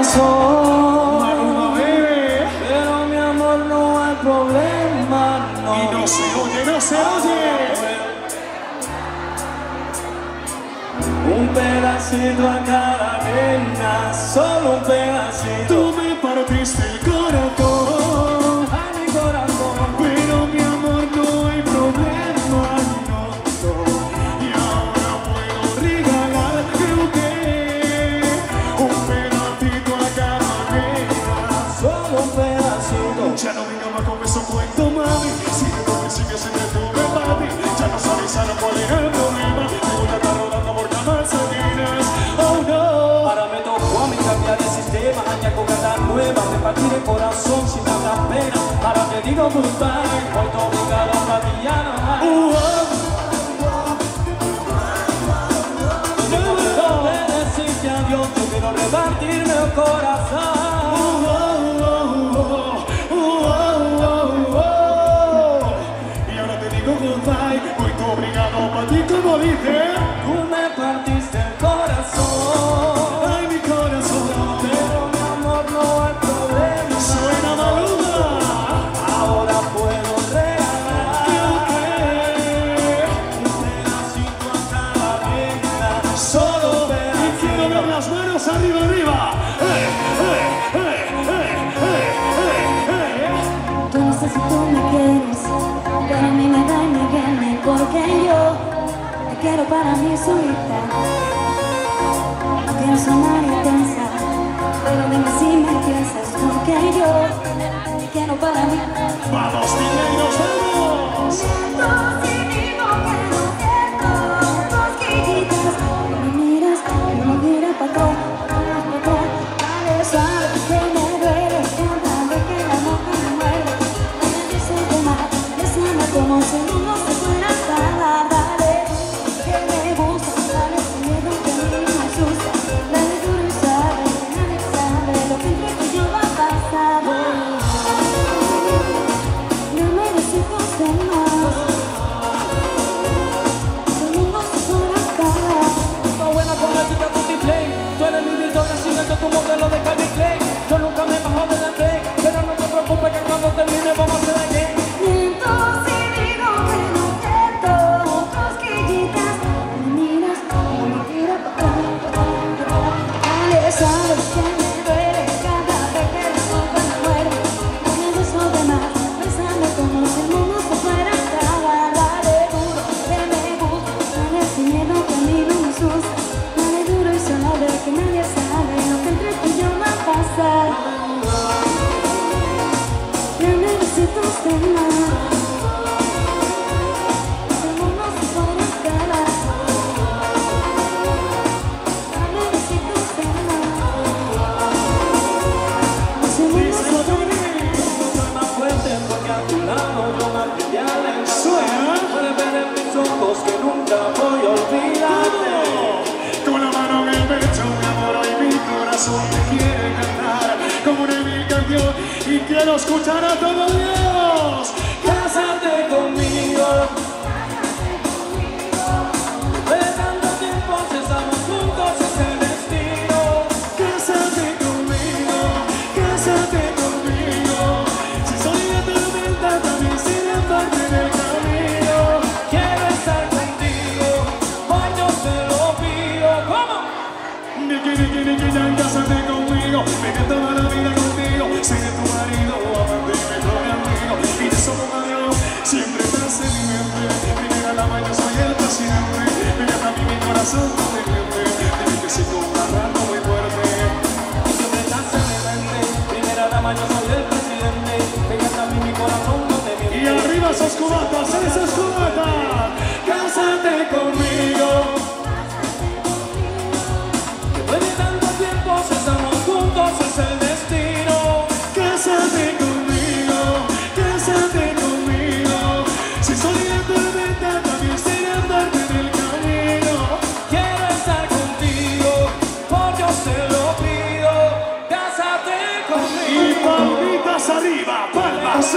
corazón. Maluma, bebé. Pero mi amor no hay problema, no. Y no se oye, no se oye. Un pedacito a cada vena, solo un pedacito. Tú me partiste el corazón. A mi corazón. Pero mi amor no hay problema, no, no. Y ahora puedo regalarte un pedacito a cada vena. Solo un pedacito. Ya no venga más con eso cuento, mami. Sigue como sigue siempre tuve papi. Ya no sabes a cuál era el problema. Me gusta estar rodando por camas salinas. Oh no. Ahora me tocó a mí cambiar el sistema, añadir cada nueva, me partir el corazón sin tanta pena. Ahora te digo goodbye, hoy te obligado a mañana. No puedo decirte adiós, yo quiero repartirme el corazón. Y ahora te digo goodbye, hoy te obligado para ti como dice. Tú me partiste el corazón. Ay, mi corazón. Pero mi amor no hay problema. Suena Maluma. Ahora puedo regalar un pedacito a cada vena. Solo Y quiero ver las manos arriba, arriba. Tú no sé si tú me quieres, pero a mí me da y me viene, porque yo te quiero para mí solita. No quiero sonar intensa, pero dime si me piensas, porque yo te quiero para mí. Vamos, dineros, vamos. Siento si digo que no siento cosquillitas. Me miras, no me miras para atrás, dale suave que me duele, cántame que la boca me muerde. No me dices de más, bésame como si no se fuera a acabar. Dale, que me gusta, dale sin miedo que a mí me asusta. Dale duro y suave, que nadie sabe lo que entre tú y yo va a pasar. No me necesitas de más. El mundo se podrá acabar. Está buena con la chica Tutti Play. Tú eres mi Victoria, siguiendo tu modelo de Calvin Klein. Yo nunca me bajo de la play, pero no te preocupes que cuando termine vamos a hacer again. Miento si digo que no siento cosquillitas. Me miras, no me tiras para atrás. Dale, sabes que me duele cada vez que la boca me muerde. No me beso de más, bésame como si el mundo se fuera a acabar. Dale duro, que me gusta, dale sin miedo que a mí no me asusta. Dale duro y suave, que nadie sabe lo que entre tú y yo va a pasar. No necesitas de más. El mundo se podrá acabar. No necesitas de más. El mundo se podrá Soy más fuerte porque a tu lado yo me arrepiento. Suena. Puedes ver en mis ojos que nunca voy a olvidarte. Con la mano en el pecho, mi amor, hoy mi corazón te quiere cantar como una mil canción. Y quiero escuchar a todo Dios. Cásate conmigo. De tanto tiempo si estamos juntos es el destino. Cásate conmigo, cásate conmigo. Si soy de tormenta, también seré parte del camino. Quiero estar contigo, hoy yo te lo pido. ¿Cómo? Niki, cásate conmigo. Venga toda la vida contigo. Seré tu marido, amante, mejor amigo. Y de solo Dios, siempre estás en mi mente. Primera dama, yo soy el presidente. Venga también mi corazón no te miente. Dime que sigo agarrando muy fuerte. Siempre estás en mi mente. Primera dama, yo soy el presidente. Fíjate a mí, mi corazón no te miente. Y arriba esos cubatas, esas cubatas. Cásate conmigo. Después de tanto tiempo si estamos juntos es el destino. Cásate conmigo, cásate conmigo. Si soy de tormenta, también seré parte del camino. Quiero estar contigo, por Dios te lo pido. Cásate Y conmigo. palmitas arriba, palmas,